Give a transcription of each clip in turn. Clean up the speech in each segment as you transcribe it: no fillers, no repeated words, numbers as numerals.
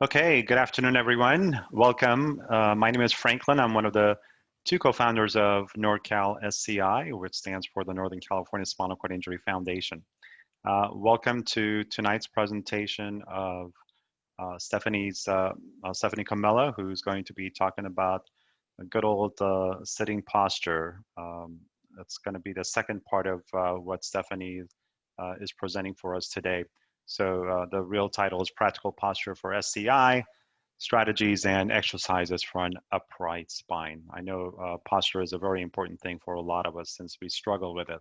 Okay, good afternoon, everyone. Welcome. My name is Franklin. I'm one of the two co-founders of NorCal SCI, which stands for the Northern California Spinal Cord Injury Foundation. Welcome to tonight's presentation of Stephanie Camella, who's going to be talking about a good old sitting posture. That's going to be the second part of what Stephanie is presenting for us today. So the real title is Practical Posture for SCI, Strategies and Exercises for an Upright Spine. I know posture is a very important thing for a lot of us since we struggle with it.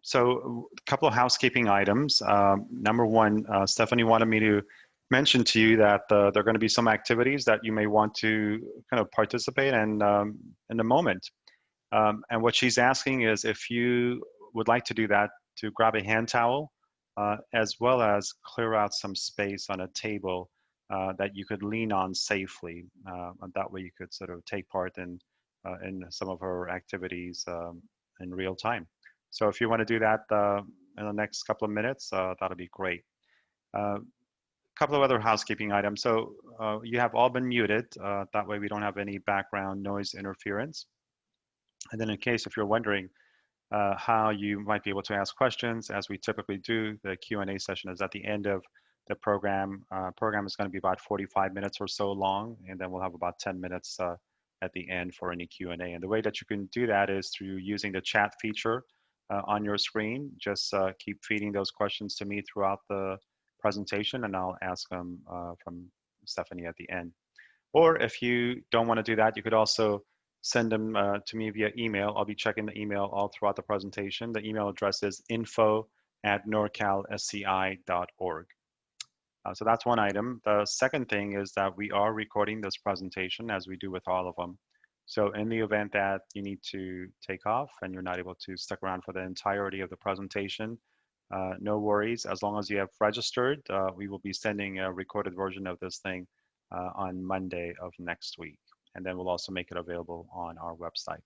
So a couple of housekeeping items. Number one, Stephanie wanted me to mention to you that there are going to be some activities that you may want to kind of participate in the moment. And what she's asking is if you would like to do that, to grab a hand towel, as well as clear out some space on a table that you could lean on safely. And that way you could sort of take part in some of her activities in real time. So if you want to do that in the next couple of minutes, that'll be great. A couple of other housekeeping items. So you have all been muted. That way we don't have any background noise interference. And then in case if you're wondering how you might be able to ask questions, as we typically do, the Q&A session is at the end of the program. Program is going to be about 45 minutes or so long, and then we'll have about 10 minutes at the end for any Q&A. And the way that you can do that is through using the chat feature on your screen. Just keep feeding those questions to me throughout the presentation, and I'll ask them from Stephanie at the end. Or if you don't want to do that, you could also send them to me via email. I'll be checking the email all throughout the presentation. The email address is info@norcalsci.org. So that's one item. The second thing is that we are recording this presentation, as we do with all of them. So in the event that you need to take off and you're not able to stick around for the entirety of the presentation, no worries. As long as you have registered, we will be sending a recorded version of this thing on Monday of next week. And then we'll also make it available on our website.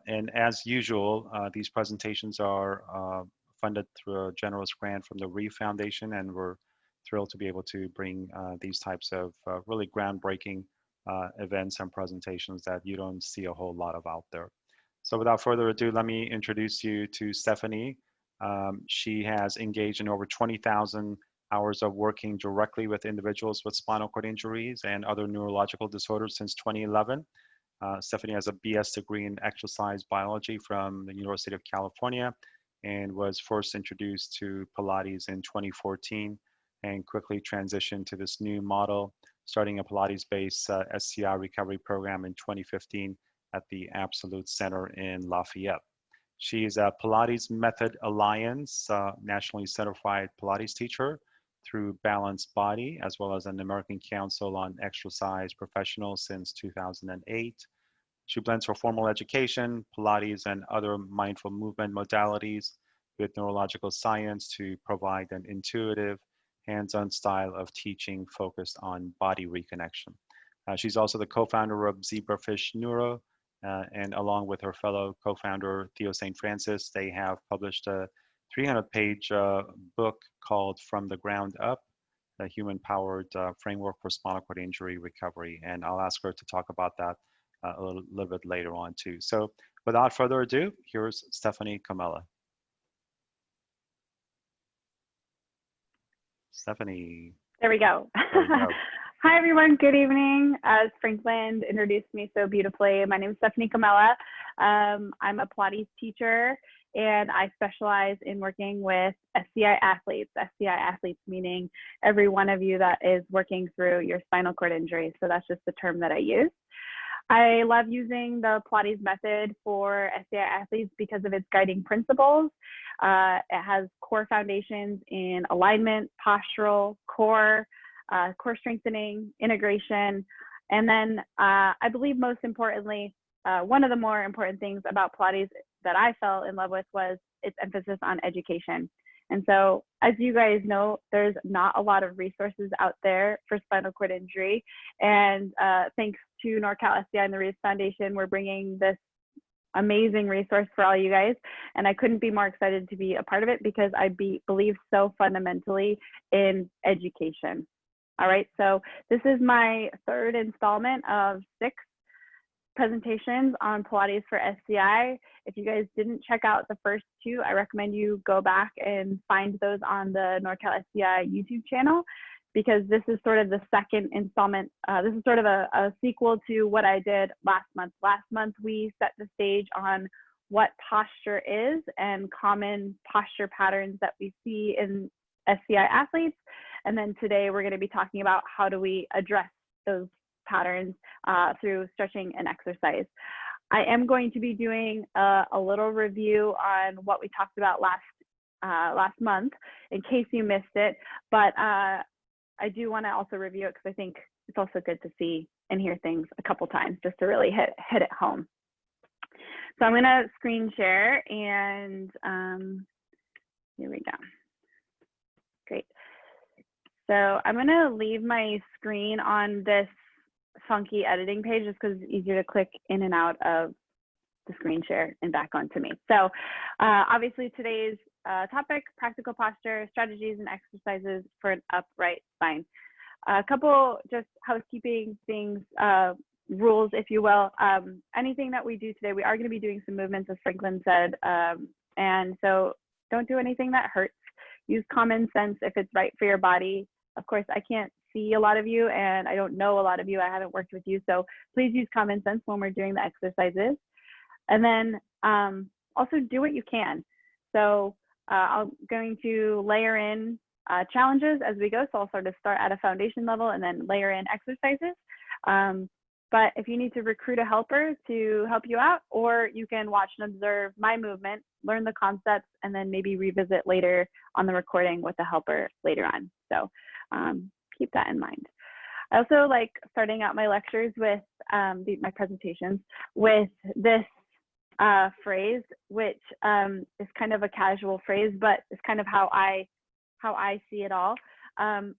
And as usual, these presentations are funded through a generous grant from the Reeve Foundation, and we're thrilled to be able to bring these types of really groundbreaking events and presentations that you don't see a whole lot of out there. So without further ado, let me introduce you to Stephanie. She has engaged in over 20,000 hours of working directly with individuals with spinal cord injuries and other neurological disorders since 2011. Stephanie has a BS degree in exercise biology from the University of California and was first introduced to Pilates in 2014 and quickly transitioned to this new model, starting a Pilates-based SCI recovery program in 2015 at the Absolute Center in Lafayette. She is a Pilates Method Alliance nationally certified Pilates teacher through Balanced Body, as well as an American Council on Exercise Professional since 2008. She blends her formal education, Pilates, and other mindful movement modalities with neurological science to provide an intuitive, hands-on style of teaching focused on body reconnection. She's also the co-founder of Zebrafish Neuro, and along with her fellow co-founder, Theo St. Francis, they have published a 300-page book called From the Ground Up, a human-powered framework for spinal cord injury recovery. And I'll ask her to talk about that a little bit later on too. So without further ado, here's Stephanie Camella. Stephanie. There we go. Hi, everyone. Good evening. As Franklin introduced me so beautifully, my name is Stephanie Camella. I'm a Pilates teacher, and I specialize in working with SCI athletes. SCI athletes meaning every one of you that is working through your spinal cord injury. So that's just the term that I use. I love using the Pilates method for SCI athletes because of its guiding principles. It has core foundations in alignment, postural, core strengthening, integration, and then I believe most importantly, one of the more important things about Pilates that I fell in love with was its emphasis on education. And so, as you guys know, there's not a lot of resources out there for spinal cord injury. And thanks to NorCal SCI and the Reeve Foundation, we're bringing this amazing resource for all you guys. And I couldn't be more excited to be a part of it because I believe so fundamentally in education. All right, so this is my third installment of 6 presentations on Pilates for SCI. If you guys didn't check out the first 2, I recommend you go back and find those on the NorCal SCI YouTube channel, because this is sort of the second installment. This is sort of a sequel to what I did last month. Last month, we set the stage on what posture is and common posture patterns that we see in SCI athletes. And then today we're going to be talking about how do we address those patterns through stretching and exercise. I am going to be doing a little review on what we talked about last month in case you missed it, but I do want to also review it because I think it's also good to see and hear things a couple times just to really hit it home. So I'm going to screen share, and here we go. Great. So I'm going to leave my screen on this funky editing page just because it's easier to click in and out of the screen share and back onto me. So obviously today's topic, practical posture, strategies and exercises for an upright spine. A couple just housekeeping things, rules, if you will. Anything that we do today, we are going to be doing some movements, as Franklin said, and so don't do anything that hurts. Use common sense if it's right for your body. Of course, I can't see a lot of you, and I don't know a lot of you. I haven't worked with you, so please use common sense when we're doing the exercises. And then also do what you can. So I'm going to layer in challenges as we go. So I'll sort of start at a foundation level and then layer in exercises. But if you need to recruit a helper to help you out, or you can watch and observe my movement, learn the concepts, and then maybe revisit later on the recording with the helper later on. So keep that in mind. I also like starting out my lectures with my presentations with this phrase, which is kind of a casual phrase, but it's kind of how I see it all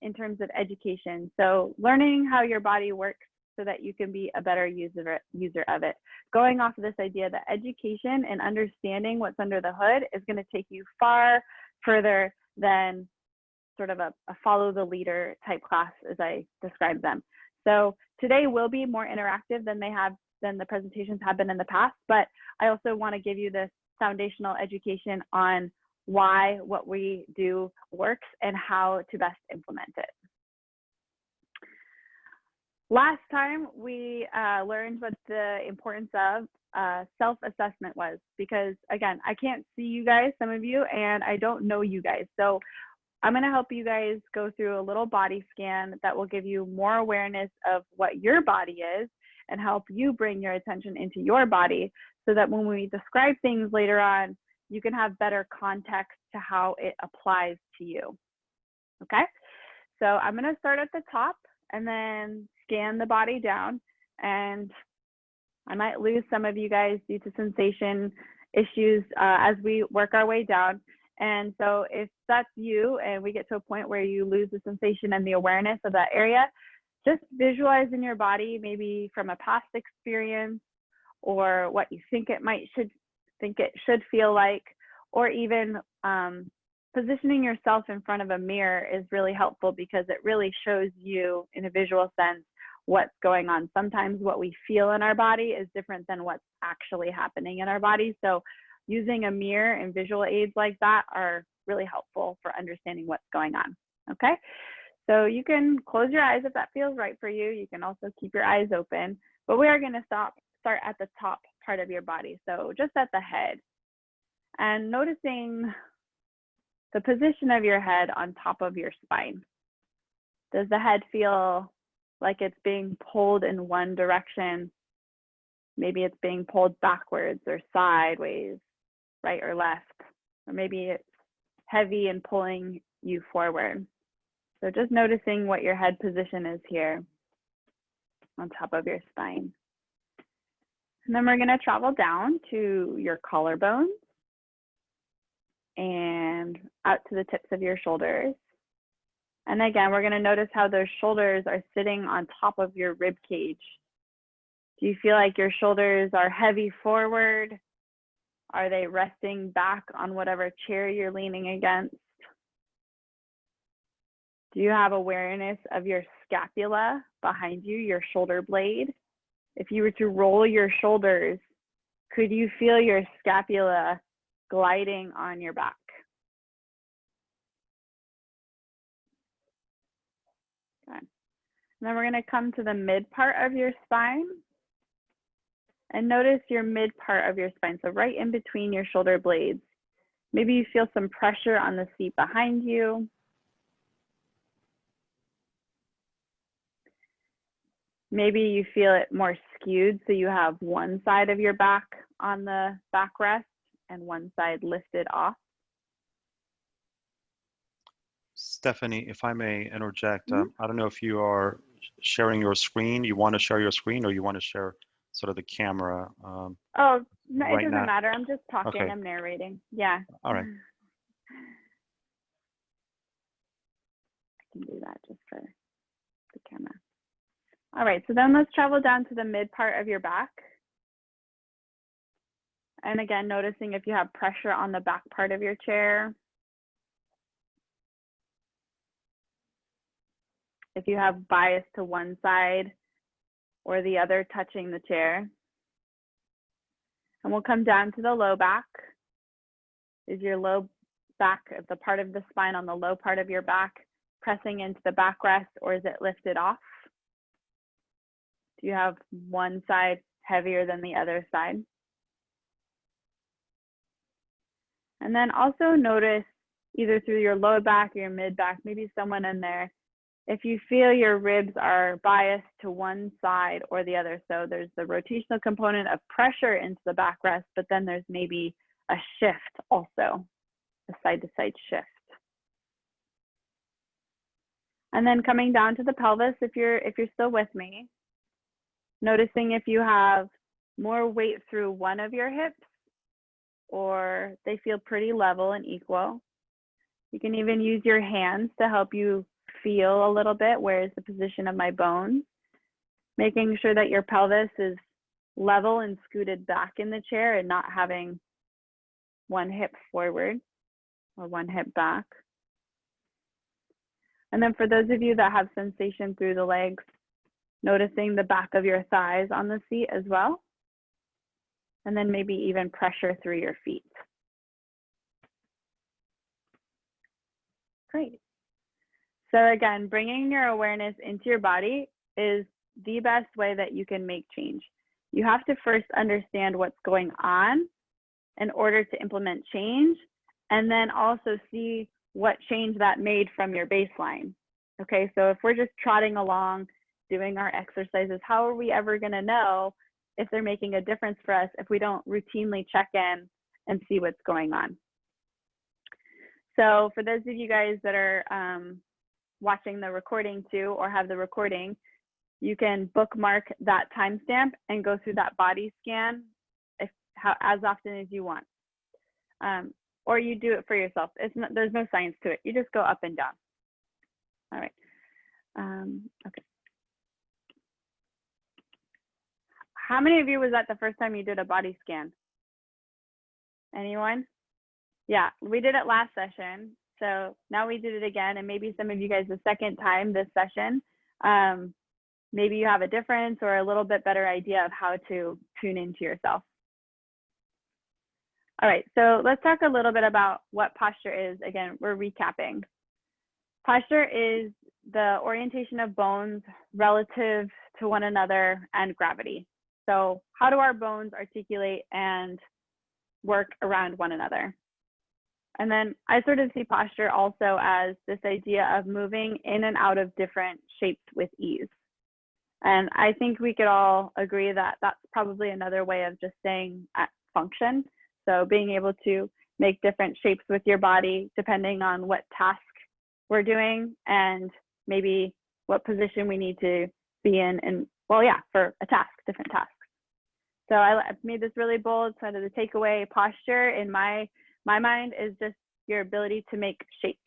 in terms of education. So learning how your body works so that you can be a better user of it. Going off of this idea that education and understanding what's under the hood is going to take you far further than sort of a follow the leader type class as I describe them. So today will be more interactive than the presentations have been in the past, but I also want to give you this foundational education on why what we do works and how to best implement it. Last time we learned what the importance of self-assessment was, because again, I can't see you guys, some of you, and I don't know you guys. So I'm going to help you guys go through a little body scan that will give you more awareness of what your body is and help you bring your attention into your body so that when we describe things later on, you can have better context to how it applies to you. Okay, so I'm going to start at the top and then scan the body down, and I might lose some of you guys due to sensation issues as we work our way down. And so if that's you and we get to a point where you lose the sensation and the awareness of that area, just visualize in your body, maybe from a past experience or what you think it should feel like, or even positioning yourself in front of a mirror is really helpful because it really shows you in a visual sense what's going on. Sometimes what we feel in our body is different than what's actually happening in our body. So using a mirror and visual aids like that are really helpful for understanding what's going on. Okay, so you can close your eyes if that feels right for you. You can also keep your eyes open, but we are going to start at the top part of your body, so just at the head, and noticing the position of your head on top of your spine. Does the head feel like it's being pulled in one direction? Maybe it's being pulled backwards or sideways, right or left, or maybe it's heavy and pulling you forward. So just noticing what your head position is here on top of your spine. And then we're going to travel down to your collarbones and out to the tips of your shoulders. And again, we're going to notice how those shoulders are sitting on top of your rib cage. Do you feel like your shoulders are heavy forward? Are they resting back on whatever chair you're leaning against? Do you have awareness of your scapula behind you, your shoulder blade. If you were to roll your shoulders, could you feel your scapula gliding on your back? Okay. And then we're going to come to the mid part of your spine. And notice your mid part of your spine, so right in between your shoulder blades. Maybe you feel some pressure on the seat behind you. Maybe you feel it more skewed, so you have one side of your back on the backrest and one side lifted off. Stephanie, if I may interject, I don't know if you are sharing your screen. You want to share your screen, or you want to share sort of the camera? Oh, no, right it doesn't now. matter. I'm just talking. Okay. I'm narrating. Yeah. All right. I can do that just for the camera. All right, so then let's travel down to the mid part of your back. And again, noticing if you have pressure on the back part of your chair. If you have bias to one side or the other touching the chair. And we'll come down to the low back. Is your low back, the part of the spine on the low part of your back, pressing into the backrest, or is it lifted off? Do you have one side heavier than the other side? And then also notice either through your low back or your mid back, maybe someone in there, if you feel your ribs are biased to one side or the other. So there's the rotational component of pressure into the backrest, but then there's maybe a shift also, a side-to-side shift. And then coming down to the pelvis, if you're still with me, noticing if you have more weight through one of your hips or they feel pretty level and equal. You can even use your hands to help you feel a little bit, where is the position of my bones, making sure that your pelvis is level and scooted back in the chair and not having one hip forward or one hip back. And then for those of you that have sensation through the legs, noticing the back of your thighs on the seat as well. And then maybe even pressure through your feet. Great. So again, bringing your awareness into your body is the best way that you can make change. You have to first understand what's going on in order to implement change, and then also see what change that made from your baseline. Okay, so if we're just trotting along, doing our exercises, how are we ever going to know if they're making a difference for us if we don't routinely check in and see what's going on? So for those of you guys that are watching the recording too, or have the recording, you can bookmark that timestamp and go through that body scan as often as you want. Or you do it for yourself. There's no science to it. You just go up and down. All right. Okay. How many of you was that the first time you did a body scan? Anyone? Yeah, we did it last session. So now we did it again, and maybe some of you guys the second time this session. Maybe you have a difference or a little bit better idea of how to tune into yourself. All right, so let's talk a little bit about what posture is. Again, we're recapping. Posture is the orientation of bones relative to one another and gravity. So how do our bones articulate and work around one another? And then I sort of see posture also as this idea of moving in and out of different shapes with ease. And I think we could all agree that that's probably another way of just staying at function. So being able to make different shapes with your body depending on what task we're doing and maybe what position we need to be in, and well, yeah, for a task, different tasks. So I've made this really bold. Sort of the takeaway posture in my mind is just your ability to make shapes.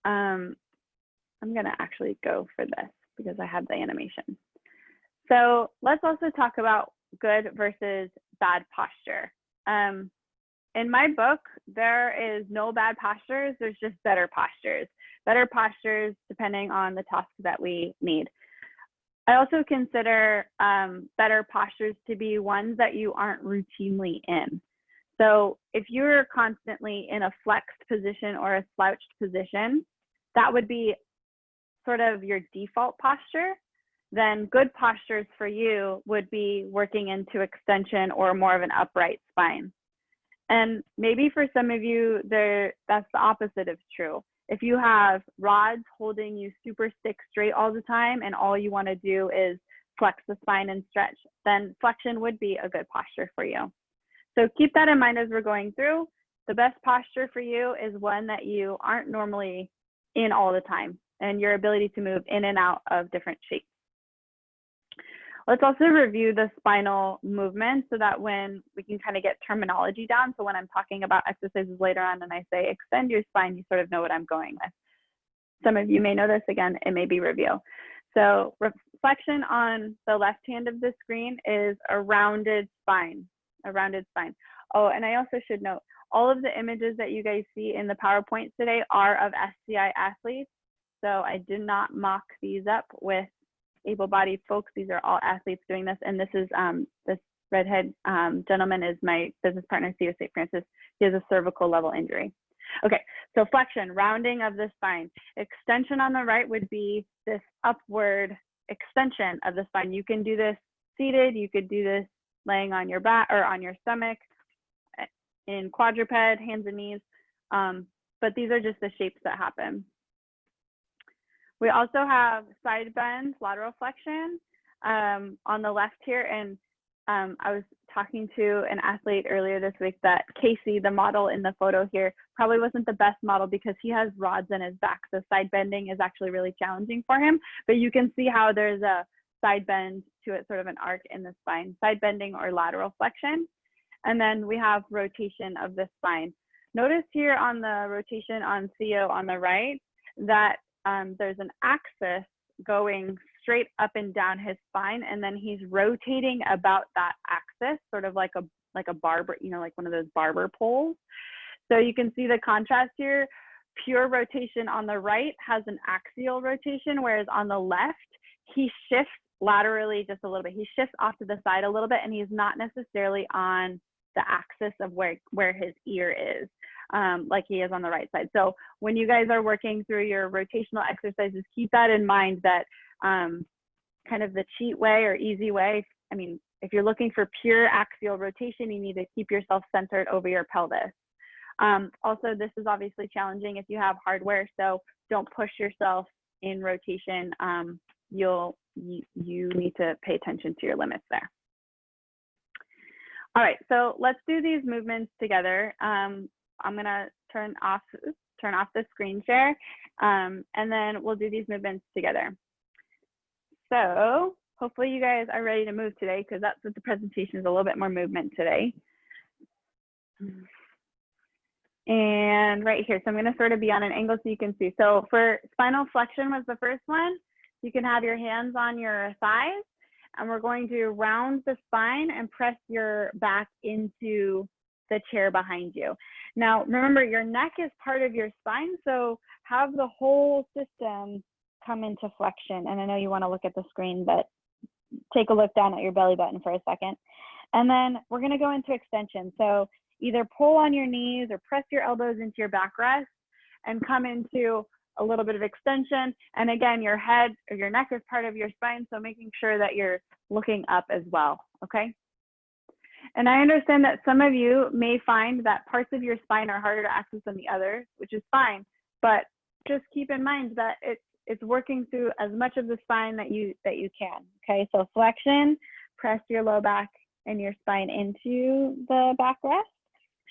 I'm gonna actually go for this because I have the animation. So let's also talk about good versus bad posture. In my book, there is no bad postures, there's just better postures. better postures depending on the task that we need. I also consider better postures to be ones that you aren't routinely in. So if you're constantly in a flexed position or a slouched position, that would be sort of your default posture. Then good postures for you would be working into extension or more of an upright spine. And maybe for some of you, that's the opposite of true. If you have rods holding you super stick straight all the time and all you want to do is flex the spine and stretch, then flexion would be a good posture for you. So keep that in mind as we're going through. The best posture for you is one that you aren't normally in all the time, and your ability to move in and out of different shapes. Let's also review the spinal movement so that when we can kind of get terminology down. So when I'm talking about exercises later on and I say extend your spine, you sort of know what I'm going with. Some of you may know this. Again, it may be review. So reflection on the left hand of the screen is a rounded spine, a rounded spine. Oh, and I also should note, all of the images that you guys see in the PowerPoint today are of SCI athletes. So I did not mock these up with able-bodied folks. These are all athletes doing this. And this is this redhead gentleman is my business partner, CEO St. Francis. He has a cervical level injury. Okay, so flexion, rounding of the spine. Extension on the right would be this upward extension of the spine. You can do this seated. You could do this laying on your back or on your stomach, in quadruped, hands and knees. But these are just the shapes that happen. We also have side bend, lateral flexion on the left here. And I was talking to an athlete earlier this week that Casey, the model in the photo here, probably wasn't the best model because he has rods in his back. So side bending is actually really challenging for him. But you can see how there's a side bend to it, sort of an arc in the spine, side bending or lateral flexion. And then we have rotation of the spine. Notice here on the rotation on CEO on the right that there's an axis going straight up and down his spine, and then he's rotating about that axis, sort of like a barber, you know, like one of those barber poles. So you can see the contrast here. Pure rotation on the right has an axial rotation, whereas on the left, he shifts laterally just a little bit. He shifts off to the side a little bit, and he's not necessarily on the axis of where his ear is. Like he is on the right side. So when you guys are working through your rotational exercises, keep that in mind that kind of the cheat way or easy way. I mean, if you're looking for pure axial rotation, you need to keep yourself centered over your pelvis. Also, this is obviously challenging if you have hardware, so don't push yourself in rotation. You need to pay attention to your limits there. All right, so let's do these movements together. I'm gonna turn off the screen share, and then we'll do these movements together. So hopefully you guys are ready to move today, because that's what the presentation is, a little bit more movement today. And right here, so I'm gonna sort of be on an angle so you can see. So for spinal flexion was the first one. You can have your hands on your thighs, and we're going to round the spine and press your back into the chair behind you. Now, remember, your neck is part of your spine, so have the whole system come into flexion. And I know you want to look at the screen, but take a look down at your belly button for a second. And then we're going to go into extension. So either pull on your knees or press your elbows into your backrest and come into a little bit of extension. And again, your head or your neck is part of your spine, so making sure that you're looking up as well, okay? And I understand that some of you may find that parts of your spine are harder to access than the others, which is fine, but just keep in mind that it's working through as much of the spine that you can, okay? So flexion, press your low back and your spine into the backrest.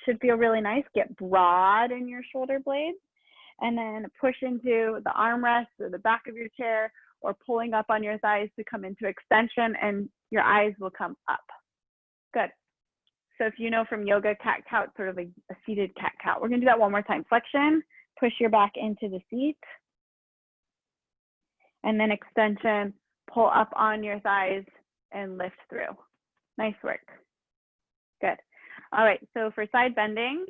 Should feel really nice. Get broad in your shoulder blades, and then push into the armrest or the back of your chair, or pulling up on your thighs to come into extension, and your eyes will come up. Good. So if you know from yoga, cat-cow, it's sort of a seated cat-cow. We're gonna do that one more time. Flexion, push your back into the seat, and then extension, pull up on your thighs and lift through. Nice work. Good. All right, so for side bending,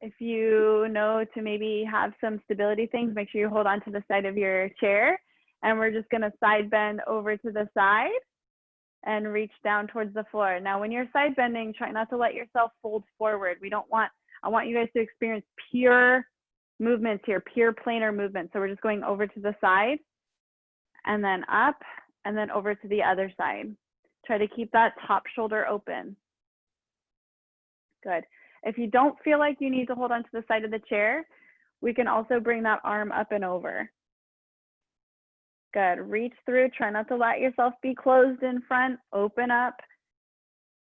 If you know to maybe have some stability things, make sure you hold on to the side of your chair. And we're just gonna side bend over to the side and reach down towards the floor. Now, when you're side bending, try not to let yourself fold forward. I want you guys to experience pure movements here, pure planar movements. So we're just going over to the side and then up and then over to the other side. Try to keep that top shoulder open. Good. If you don't feel like you need to hold on to the side of the chair, we can also bring that arm up and over. Good. Reach through. Try not to let yourself be closed in front. Open up.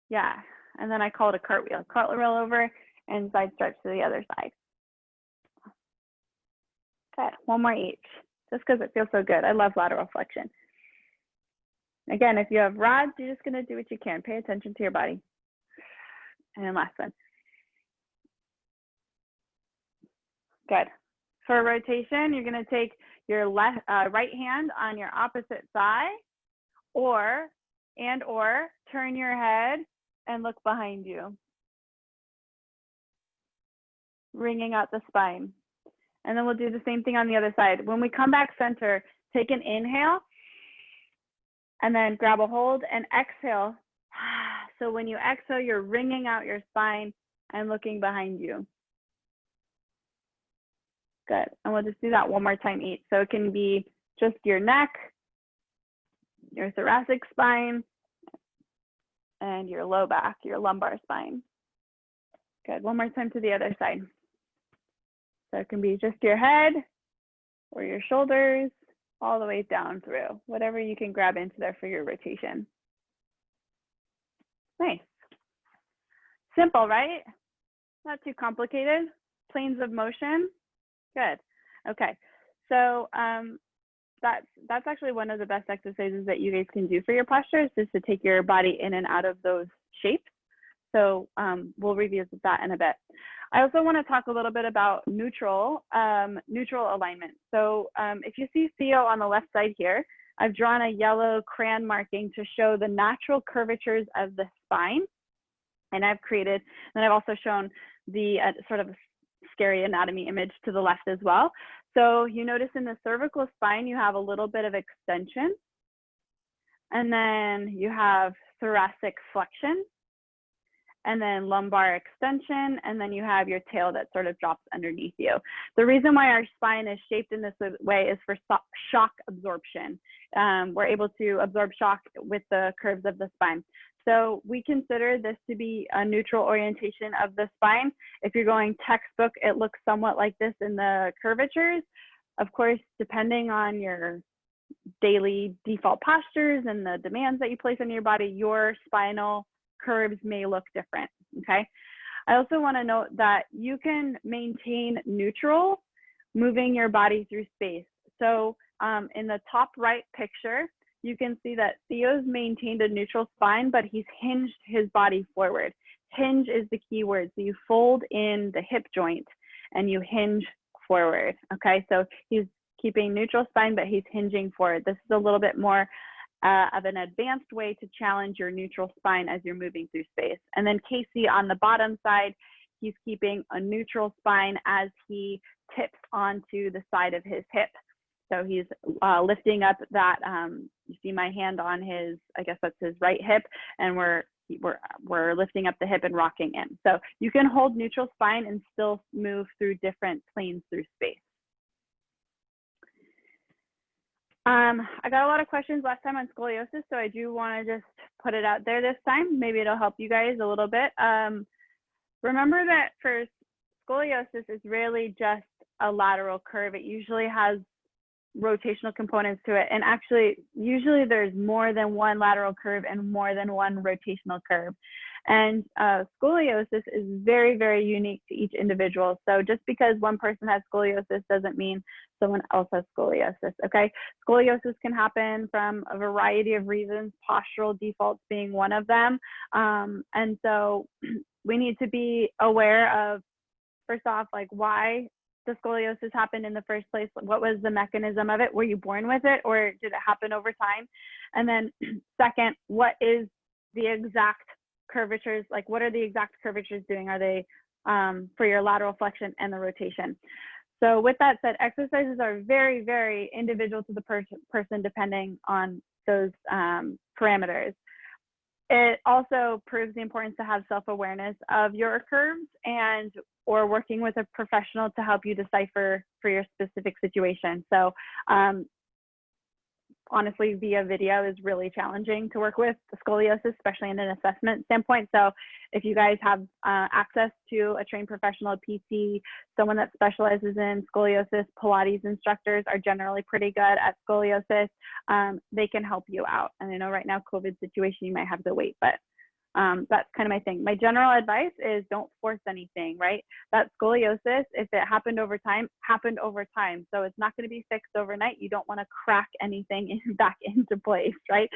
Yeah. And then I call it a cartwheel. Cartwheel over and side stretch to the other side. Good. One more each, just because it feels so good. I love lateral flexion. Again, if you have rods, you're just going to do what you can. Pay attention to your body. And last one. Good. For rotation, you're going to take your right hand on your opposite thigh, or turn your head and look behind you, wringing out the spine. And then we'll do the same thing on the other side. When we come back center, take an inhale and then grab a hold and exhale. So when you exhale, you're wringing out your spine and looking behind you. Good. And we'll just do that one more time each. So it can be just your neck, your thoracic spine, and your low back, your lumbar spine. Good. One more time to the other side. So it can be just your head or your shoulders all the way down through, whatever you can grab into there for your rotation. Nice. Simple, right? Not too complicated. Planes of motion. Good. Okay. So that's actually one of the best exercises that you guys can do for your posture, is just to take your body in and out of those shapes. So we'll revisit that in a bit. I also want to talk a little bit about neutral alignment. So if you see Theo on the left side here, I've drawn a yellow crayon marking to show the natural curvatures of the spine. And I've also shown the sort of scary anatomy image to the left as well. So you notice in the cervical spine, you have a little bit of extension. And then you have thoracic flexion, and then lumbar extension, and then you have your tail that sort of drops underneath you. The reason why our spine is shaped in this way is for shock absorption. We're able to absorb shock with the curves of the spine. So we consider this to be a neutral orientation of the spine. If you're going textbook, it looks somewhat like this in the curvatures. Of course, depending on your daily default postures and the demands that you place on your body, your spinal curves may look different, okay? I also want to note that you can maintain neutral moving your body through space. So in the top right picture, you can see that Theo's maintained a neutral spine, but he's hinged his body forward. Hinge is the key word. So you fold in the hip joint and you hinge forward, okay? So he's keeping neutral spine, but he's hinging forward. This is a little bit more of an advanced way to challenge your neutral spine as you're moving through space. And then Casey on the bottom side, he's keeping a neutral spine as he tips onto the side of his hip. So he's lifting up that, you see my hand on his, I guess that's his right hip, and we're lifting up the hip and rocking in. So you can hold neutral spine and still move through different planes through space. I got a lot of questions last time on scoliosis, so I do want to just put it out there this time. Maybe it'll help you guys a little bit. Remember that for scoliosis, it's really just a lateral curve. It usually has rotational components to it. And actually, usually there's more than one lateral curve and more than one rotational curve. And scoliosis is very, very unique to each individual. So just because one person has scoliosis doesn't mean someone else has scoliosis, okay? Scoliosis can happen from a variety of reasons, postural defaults being one of them. And so we need to be aware of, first off, like why the scoliosis happened in the first place. What was the mechanism of it? Were you born with it, or did it happen over time? And then second, what is the exact curvatures? Like what are the exact curvatures doing? Are they for your lateral flexion and the rotation. So with that said, exercises are very, very individual to the person depending on those parameters. It also proves the importance to have self-awareness of your curves or working with a professional to help you decipher for your specific situation. So honestly, via video is really challenging to work with the scoliosis, especially in an assessment standpoint. So if you guys have access to a trained professional, PT, someone that specializes in scoliosis, Pilates instructors are generally pretty good at scoliosis. They can help you out. And I know right now, COVID situation, you might have to wait, but that's kind of my thing. My general advice is don't force anything, right? That scoliosis, if it happened over time, happened over time. So it's not going to be fixed overnight. You don't want to crack anything back into place, right?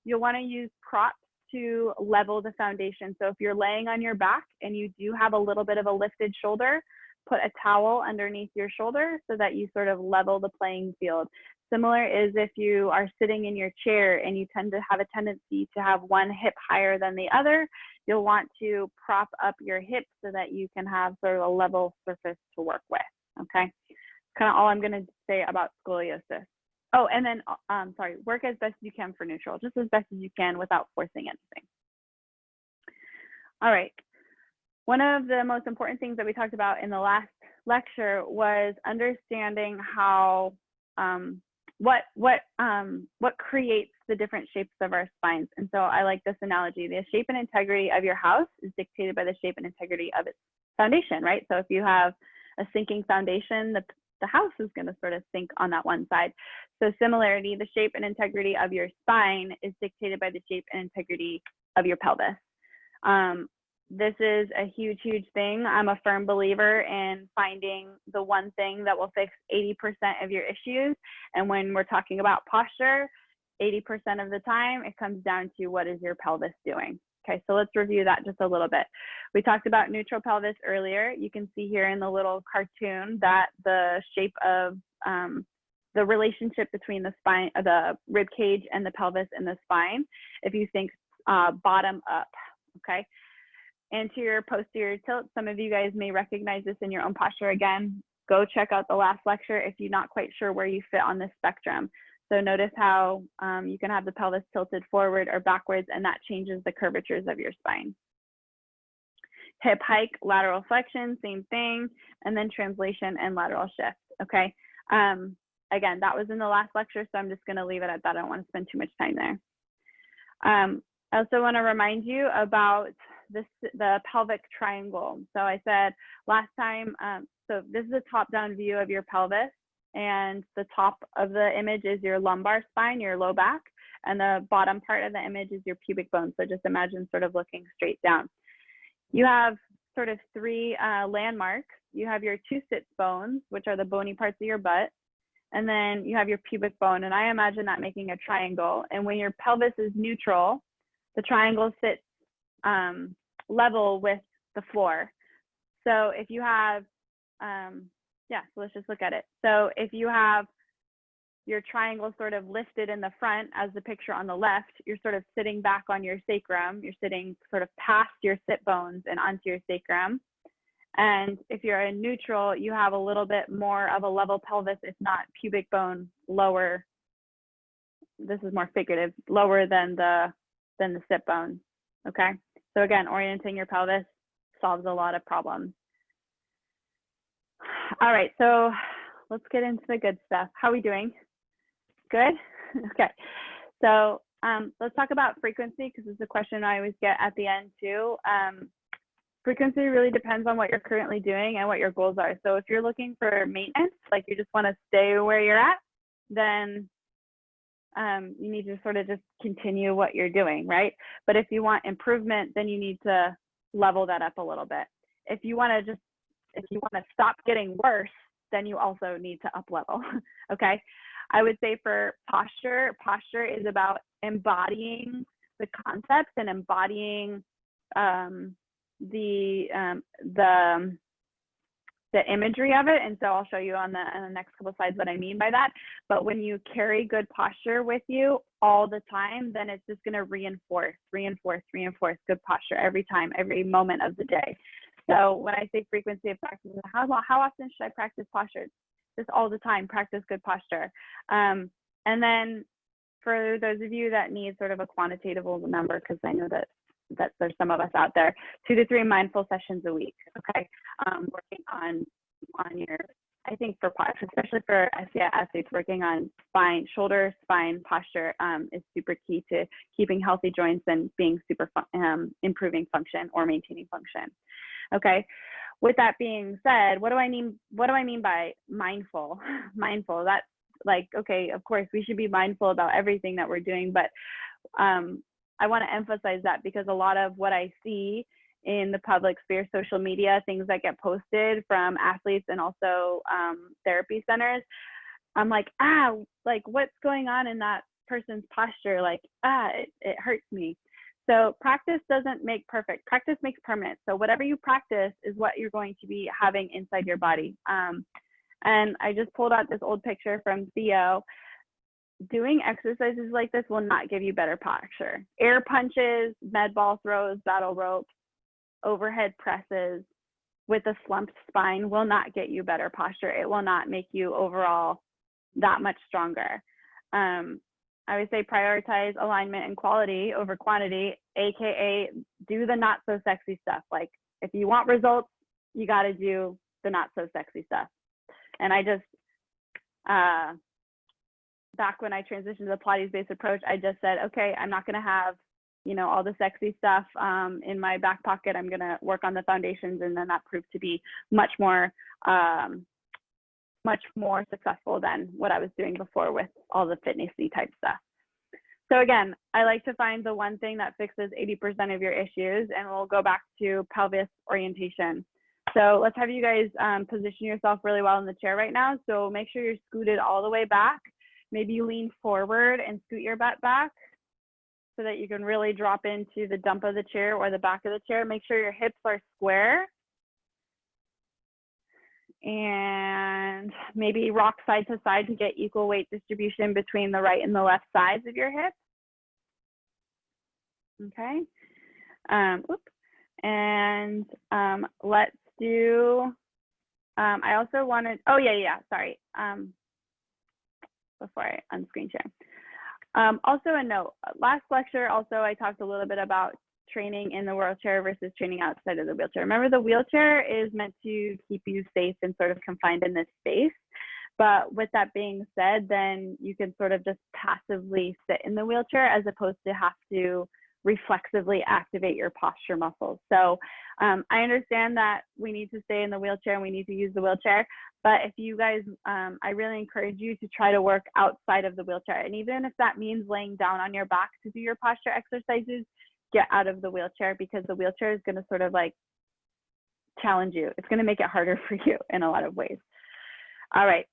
You'll want to use props to level the foundation. So if you're laying on your back and you do have a little bit of a lifted shoulder, put a towel underneath your shoulder so that you sort of level the playing field. Similar is if you are sitting in your chair and you tend to have a tendency to have one hip higher than the other, you'll want to prop up your hips so that you can have sort of a level surface to work with, okay? Kind of all I'm gonna say about scoliosis. Oh, and then, sorry, work as best you can for neutral, just as best as you can without forcing anything. All right, one of the most important things that we talked about in the last lecture was understanding how, what creates the different shapes of our spines. And so I like this analogy. The shape and integrity of your house is dictated by the shape and integrity of its foundation, right? So if you have a sinking foundation, the house is going to sort of sink on that one side. So similarly, the shape and integrity of your spine is dictated by the shape and integrity of your pelvis. This is a huge, huge thing. I'm a firm believer in finding the one thing that will fix 80% of your issues. And when we're talking about posture, 80% of the time, it comes down to what is your pelvis doing. Okay, so let's review that just a little bit. We talked about neutral pelvis earlier. You can see here in the little cartoon that the shape of the relationship between the spine, the rib cage and the pelvis and the spine, if you think bottom up, okay? Anterior, posterior tilt. Some of you guys may recognize this in your own posture. Again, go check out the last lecture if you're not quite sure where you fit on this spectrum. So notice how you can have the pelvis tilted forward or backwards, and that changes the curvatures of your spine. Hip hike, lateral flexion, same thing, and then translation and lateral shift, okay? Again, that was in the last lecture, so I'm just gonna leave it at that. I don't wanna spend too much time there. I also wanna remind you about the pelvic triangle. So I said last time, so this is a top-down view of your pelvis, and the top of the image is your lumbar spine, your low back, and the bottom part of the image is your pubic bone. So just imagine sort of looking straight down. You have sort of three landmarks. You have your two sits bones, which are the bony parts of your butt, and then you have your pubic bone, and I imagine that making a triangle. And when your pelvis is neutral, the triangle sits level with the floor. So if you have, yeah, so let's just look at it. So if you have your triangle sort of lifted in the front as the picture on the left, you're sort of sitting back on your sacrum. You're sitting sort of past your sit bones and onto your sacrum. And if you're in neutral, you have a little bit more of a level pelvis, if not pubic bone lower. This is more figurative, lower than the sit bone, okay? So again, orienting your pelvis solves a lot of problems. All right, so let's get into the good stuff. How are we doing? Good? Okay. So let's talk about frequency, because it's a question I always get at the end too. Frequency really depends on what you're currently doing and what your goals are. So if you're looking for maintenance, like you just want to stay where you're at, then you need to sort of just continue what you're doing, right? But if you want improvement, then you need to level that up a little bit. If you want to stop getting worse, then you also need to up level, okay? I would say for posture is about embodying the concepts and embodying the imagery of it. And so I'll show you on the next couple of slides what I mean by that. But when you carry good posture with you all the time, then it's just going to reinforce good posture every time, every moment of the day. So when I say frequency of practice, how often should I practice posture? Just all the time, practice good posture. And then for those of you that need sort of a quantitative number, because I know that there's some of us out there, 2 to 3 mindful sessions a week. Okay, working on your, I think for especially for SCI athletes, working on spine, shoulder, spine posture is super key to keeping healthy joints and being improving function or maintaining function. Okay. With that being said, what do I mean by mindful? Mindful. That's like, okay, of course we should be mindful about everything that we're doing, but I want to emphasize that because a lot of what I see in the public sphere, social media, things that get posted from athletes and also therapy centers, I'm like, like what's going on in that person's posture? Like, it hurts me. So practice doesn't make perfect. Practice makes permanent. So whatever you practice is what you're going to be having inside your body. And I just pulled out this old picture from Theo. Doing exercises like this will not give you better posture. Air punches, med ball throws, battle ropes, overhead presses with a slumped spine will not get you better posture. It will not make you overall that much stronger. I would say prioritize alignment and quality over quantity, AKA do the not so sexy stuff. Like if you want results, you got to do the not so sexy stuff. And I just, back when I transitioned to the Pilates-based approach, I just said, okay, I'm not going to have, all the sexy stuff in my back pocket. I'm going to work on the foundations. And then that proved to be much more successful than what I was doing before with all the fitnessy type stuff. So again, I like to find the one thing that fixes 80% of your issues, and we'll go back to pelvis orientation. So let's have you guys position yourself really well in the chair right now. So make sure you're scooted all the way back. Maybe you lean forward and scoot your butt back so that you can really drop into the dump of the chair or the back of the chair. Make sure your hips are square. And maybe rock side to side to get equal weight distribution between the right and the left sides of your hips. Okay. And let's do, I also wanted, sorry. Before I unscreen share. Also a note, last lecture also I talked a little bit about training in the wheelchair versus training outside of the wheelchair. Remember, the wheelchair is meant to keep you safe and sort of confined in this space. But with that being said, then you can sort of just passively sit in the wheelchair as opposed to have to reflexively activate your posture muscles. So I understand that we need to stay in the wheelchair and we need to use the wheelchair, but if you guys, I really encourage you to try to work outside of the wheelchair. And even if that means laying down on your back to do your posture exercises, get out of the wheelchair, because the wheelchair is going to sort of like challenge you. It's going to make it harder for you in a lot of ways. All right.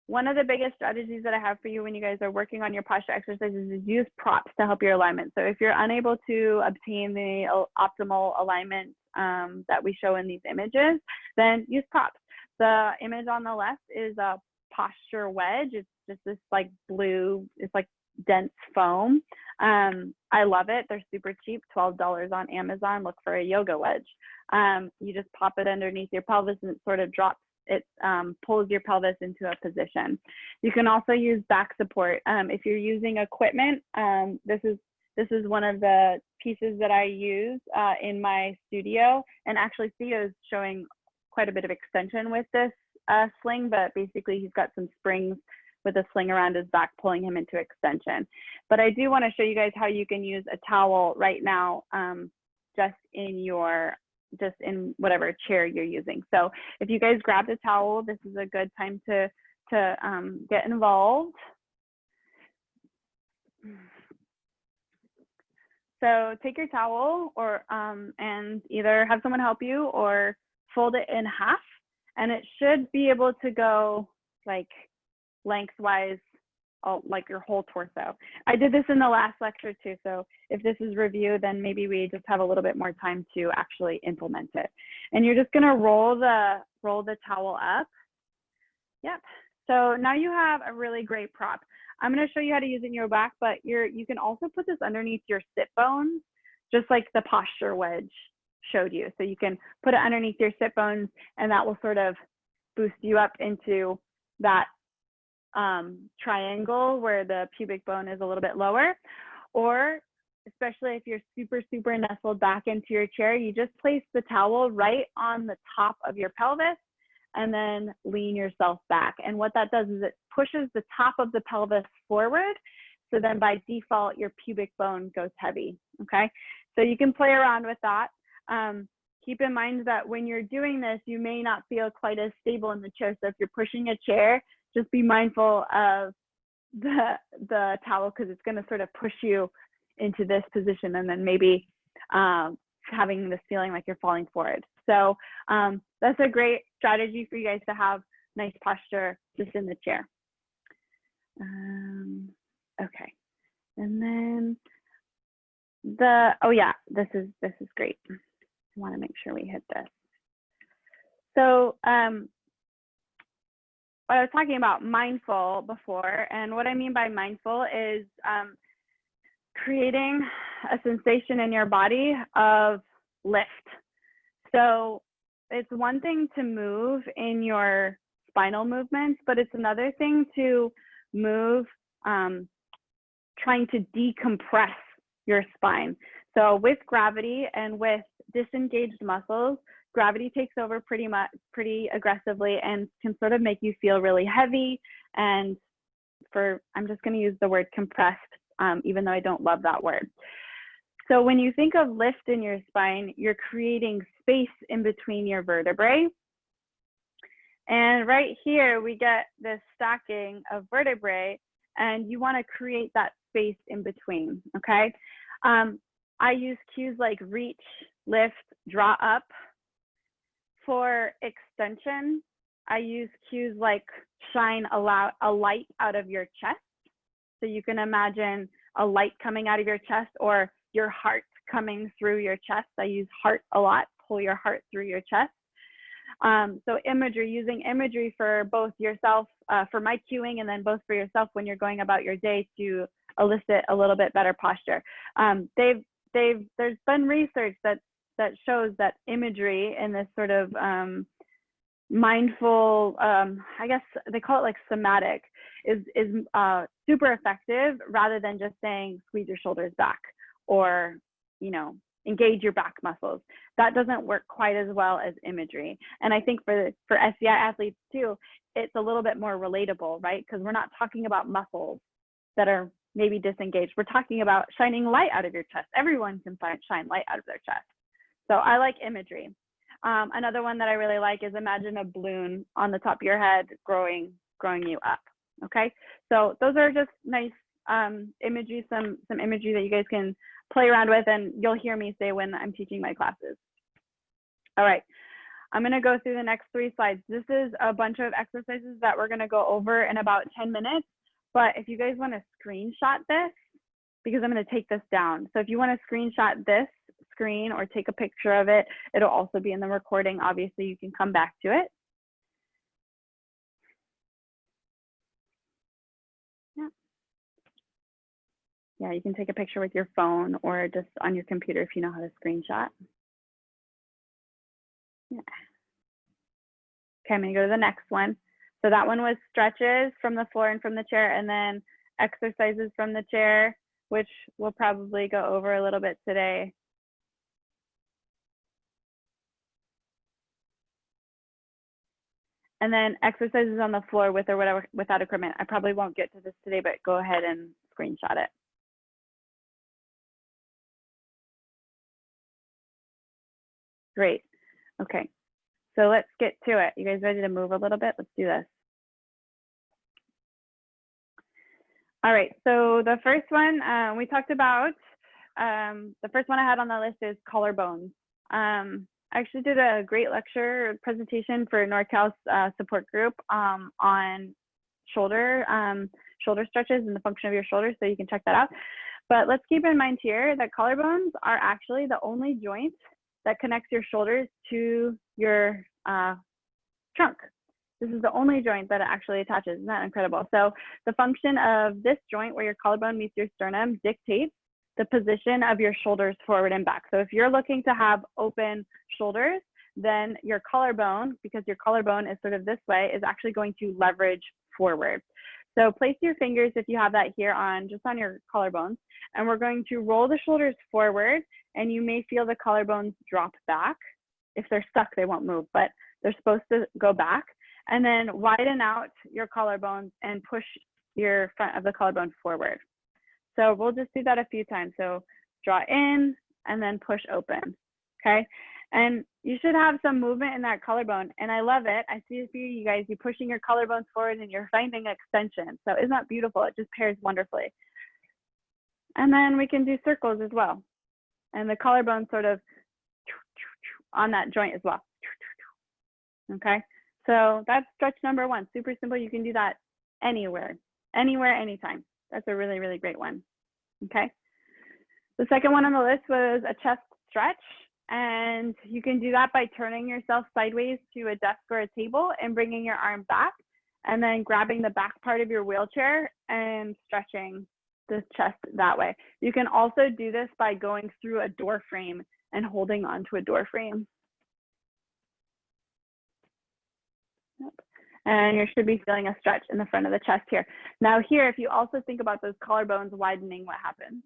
One of the biggest strategies that I have for you when you guys are working on your posture exercises is use props to help your alignment. So if you're unable to obtain the optimal alignment that we show in these images, then use props. The image on the left is a posture wedge. It's just this like blue, it's like dense foam. I love it. They're super cheap, $12 on Amazon. Look for a yoga wedge. You just pop it underneath your pelvis and it sort of drops. It pulls your pelvis into a position. You can also use back support. If you're using equipment, this is one of the pieces that I use in my studio. And actually Theo is showing quite a bit of extension with this sling, but basically he's got some springs with a sling around his back pulling him into extension. But I do want to show you guys how you can use a towel right now just in whatever chair you're using. So if you guys grabbed a towel, this is a good time to get involved. So take your towel or and either have someone help you or fold it in half, and it should be able to go like lengthwise, like your whole torso. I did this in the last lecture too, so if this is review, then maybe we just have a little bit more time to actually implement it. And you're just gonna roll the towel up. Yep. So now you have a really great prop. I'm gonna show you how to use it in your back, but you can also put this underneath your sit bones, just like the posture wedge showed you. So you can put it underneath your sit bones, and that will sort of boost you up into that triangle where the pubic bone is a little bit lower. Or especially if you're super nestled back into your chair, you just place the towel right on the top of your pelvis and then lean yourself back. And what that does is it pushes the top of the pelvis forward. So then by default, your pubic bone goes heavy, okay? So you can play around with that. Keep in mind that when you're doing this, you may not feel quite as stable in the chair. So if you're pushing a chair, just be mindful of the towel, because it's gonna sort of push you into this position, and then maybe having this feeling like you're falling forward. So that's a great strategy for you guys to have nice posture just in the chair. Okay, and then oh yeah, this is great. I want to make sure we hit this. So what I was talking about mindful before, and what I mean by mindful is creating a sensation in your body of lift. So it's one thing to move in your spinal movements, but it's another thing to move trying to decompress your spine. So with gravity and with disengaged muscles, gravity takes over pretty aggressively and can sort of make you feel really heavy. And I'm just going to use the word compressed, even though I don't love that word. So when you think of lift in your spine, you're creating space in between your vertebrae. And right here, we get this stacking of vertebrae, and you want to create that space in between, okay? I use cues like reach, lift, draw up. For extension, I use cues like shine a light out of your chest. So you can imagine a light coming out of your chest, or your heart coming through your chest. I use heart a lot, pull your heart through your chest. So imagery, using imagery for both yourself, for my cueing, and then both for yourself when you're going about your day to elicit a little bit better posture. There's been research that shows that imagery in this sort of mindful, I guess they call it like somatic, is super effective, rather than just saying squeeze your shoulders back, or, you know, engage your back muscles. That doesn't work quite as well as imagery. And I think for SCI athletes too, it's a little bit more relatable, right? Because we're not talking about muscles that are maybe disengaged. We're talking about shining light out of your chest. Everyone can shine light out of their chest. So I like imagery. Another one that I really like is imagine a balloon on the top of your head growing you up. Okay, so those are just nice imagery, some imagery that you guys can play around with, and you'll hear me say when I'm teaching my classes. All right, I'm going to go through the next 3 slides. This is a bunch of exercises that we're going to go over in about 10 minutes. But if you guys want to screenshot this, because I'm going to take this down. So if you want to screenshot this screen or take a picture of it, it'll also be in the recording. Obviously, you can come back to it. Yeah, you can take a picture with your phone or just on your computer if you know how to screenshot. Yeah. Okay, I'm going to go to the next one. So that one was stretches from the floor and from the chair, and then exercises from the chair, which we'll probably go over a little bit today. And then exercises on the floor with or whatever, without equipment. I probably won't get to this today, but go ahead and screenshot it. Great. Okay, so let's get to it. You guys ready to move a little bit? Let's do this. All right, so the first one we talked about, the first one I had on the list is collarbones. I actually did a great lecture presentation for NorCal's support group on shoulder stretches and the function of your shoulders, so you can check that out. But let's keep in mind here that collarbones are actually the only joint that connects your shoulders to your trunk. This is the only joint that it actually attaches. Isn't that incredible? So the function of this joint where your collarbone meets your sternum dictates the position of your shoulders forward and back. So if you're looking to have open shoulders, then your collarbone, because your collarbone is sort of this way, is actually going to leverage forward. So place your fingers, if you have that here, on just on your collarbones, and we're going to roll the shoulders forward, and you may feel the collarbones drop back. If they're stuck, they won't move, but they're supposed to go back. And then widen out your collarbones and push your front of the collarbone forward. So we'll just do that a few times. So draw in and then push open, okay? And you should have some movement in that collarbone, and I love it. I see a few of you guys, you're pushing your collarbones forward and you're finding extension. So isn't that beautiful? It just pairs wonderfully. And then we can do circles as well. And the collarbone sort of on that joint as well. Okay, so that's stretch number one. Super simple. You can do that anywhere, anytime. That's a really, really great one. Okay. The second one on the list was a chest stretch. And you can do that by turning yourself sideways to a desk or a table and bringing your arm back, and then grabbing the back part of your wheelchair and stretching the chest that way. You can also do this by going through a door frame and holding onto a door frame. Yep. And you should be feeling a stretch in the front of the chest here. Now here, if you also think about those collarbones widening, what happens?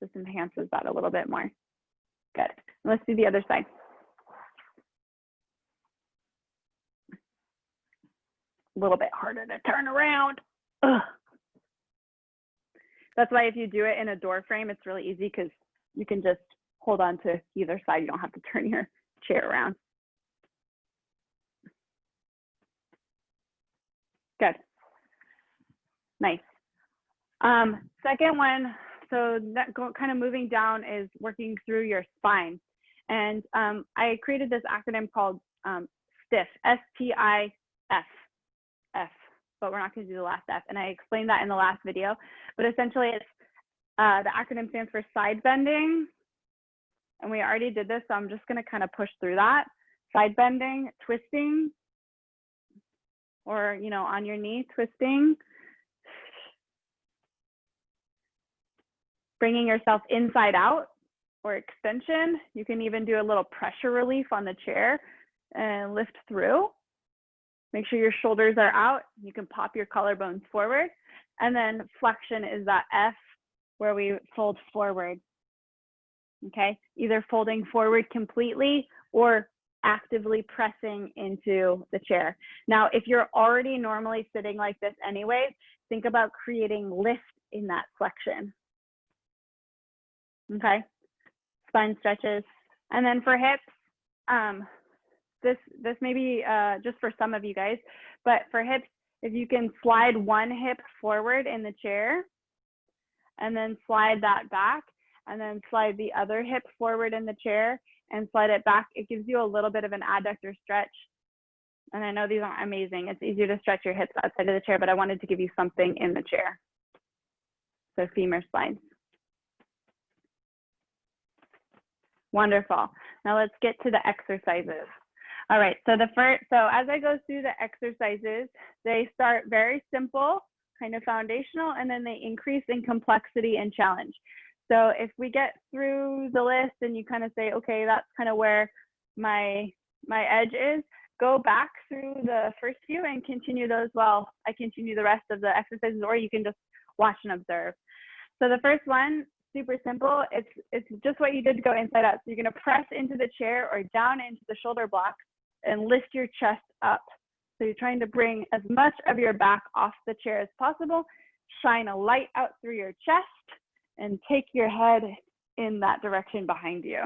Just enhances that a little bit more. Good. Let's do the other side. A little bit harder to turn around. Ugh. That's why if you do it in a door frame, it's really easy because you can just hold on to either side. You don't have to turn your chair around. Good. Nice. Second one, so that kind of moving down, is working through your spine. And I created this acronym called STIF, S-T-I-F, F, but we're not going to do the last F. And I explained that in the last video. But essentially, it's the acronym stands for side bending. And we already did this, so I'm just going to kind of push through that. Side bending, twisting, or, you know, on your knee, twisting. Bringing yourself inside out or extension. You can even do a little pressure relief on the chair and lift through. Make sure your shoulders are out. You can pop your collarbones forward. And then flexion is that F where we fold forward. Okay, either folding forward completely or actively pressing into the chair. Now, if you're already normally sitting like this anyway, think about creating lift in that flexion. Okay, spine stretches. And then for hips, this may be just for some of you guys, but for hips, if you can slide one hip forward in the chair and then slide that back, and then slide the other hip forward in the chair and slide it back, it gives you a little bit of an adductor stretch. And I know these aren't amazing. It's easier to stretch your hips outside of the chair, but I wanted to give you something in the chair. So femur slides. Wonderful. Now let's get to the exercises. All right, so as I go through the exercises, they start very simple, kind of foundational, and then they increase in complexity and challenge. So if we get through the list and you kind of say, okay, that's kind of where my edge is, go back through the first few and continue those while I continue the rest of the exercises, or you can just watch and observe. So the first one, super simple. It's just what you did to go inside out. So you're going to press into the chair or down into the shoulder blocks and lift your chest up. So you're trying to bring as much of your back off the chair as possible. Shine a light out through your chest and take your head in that direction behind you.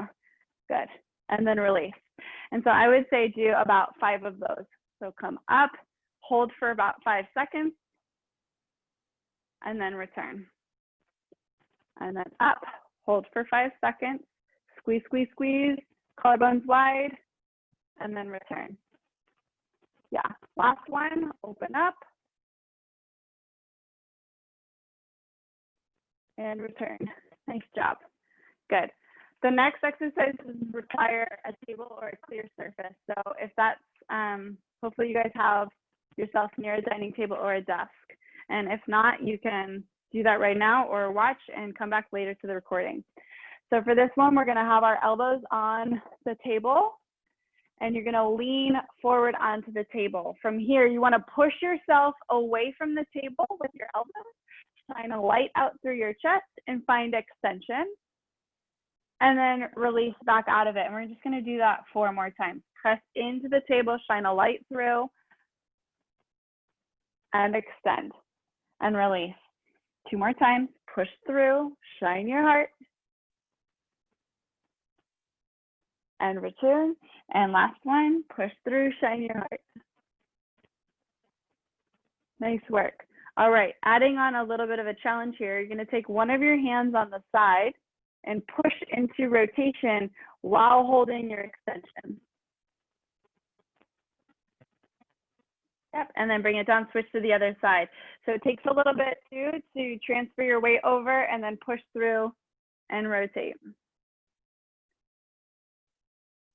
Good. And then release. And so I would say do about 5 of those. So come up, hold for about 5 seconds, and then return. And then up, hold for 5 seconds, squeeze, squeeze, squeeze, collarbones wide, and then return. Yeah, last one, open up, and return. Nice job. Good. The next exercises require a table or a clear surface. So if that's, hopefully you guys have yourself near a dining table or a desk. And if not, you can do that right now or watch and come back later to the recording. So for this one, we're gonna have our elbows on the table and you're gonna lean forward onto the table. From here, you wanna push yourself away from the table with your elbows, shine a light out through your chest and find extension. And then release back out of it. And we're just gonna do that 4 more times. Press into the table, shine a light through, and extend, and release. 2 more times, push through, shine your heart, and return. And last one, push through, shine your heart. Nice work. All right, adding on a little bit of a challenge here, you're gonna take one of your hands on the side and push into rotation while holding your extension. Yep, and then bring it down, switch to the other side. So it takes a little bit too to transfer your weight over and then push through and rotate.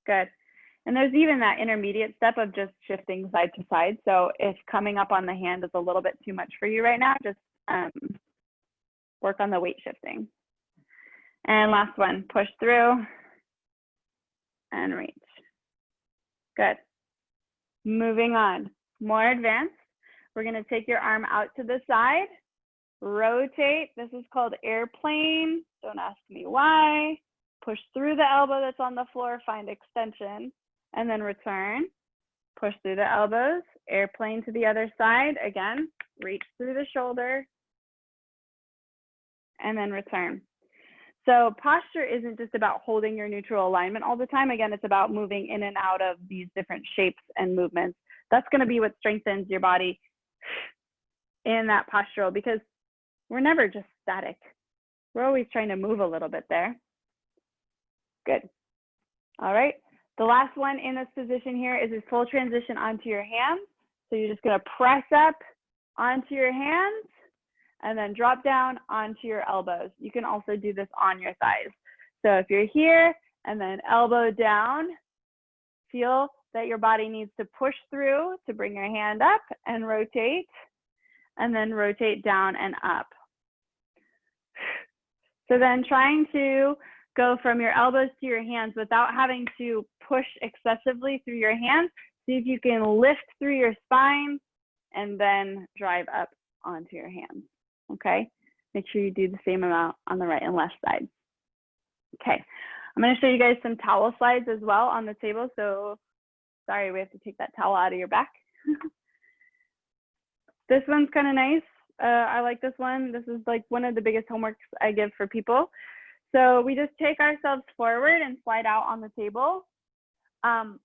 Good. And there's even that intermediate step of just shifting side to side. So if coming up on the hand is a little bit too much for you right now, just work on the weight shifting. And last one, push through and reach. Good. Moving on, more advanced. We're gonna take your arm out to the side, rotate. This is called airplane. Don't ask me why. Push through the elbow that's on the floor, find extension, and then return. Push through the elbows, airplane to the other side. Again, reach through the shoulder, and then return. So posture isn't just about holding your neutral alignment all the time. Again, it's about moving in and out of these different shapes and movements. That's gonna be what strengthens your body in that postural, because we're never just static. We're always trying to move a little bit there. Good. All right. The last one in this position here is this full transition onto your hands. So you're just gonna press up onto your hands and then drop down onto your elbows. You can also do this on your thighs. So if you're here and then elbow down, feel that your body needs to push through to bring your hand up and then rotate down and up. So then trying to go from your elbows to your hands without having to push excessively through your hands. See if you can lift through your spine and then drive up onto your hands. Okay, make sure you do the same amount on the right and left side. Okay, I'm going to show you guys some towel slides as well on the table. So sorry, we have to take that towel out of your back. This one's kind of nice. I like this one. This is like one of the biggest homeworks I give for people. So we just take ourselves forward and slide out on the table.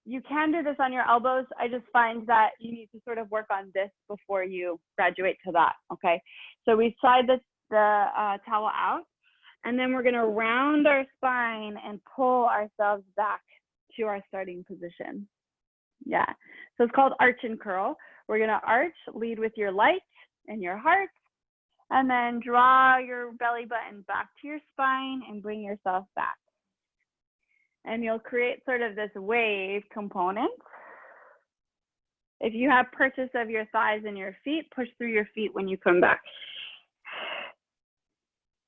You can do this on your elbows. I just find that you need to sort of work on this before you graduate to that, okay? So we slide the towel out, and then we're gonna round our spine and pull ourselves back to our starting position. Yeah, so it's called arch and curl. We're gonna arch, lead with your light and your heart, and then draw your belly button back to your spine and bring yourself back. And you'll create sort of this wave component. If you have purchase of your thighs and your feet, push through your feet when you come back.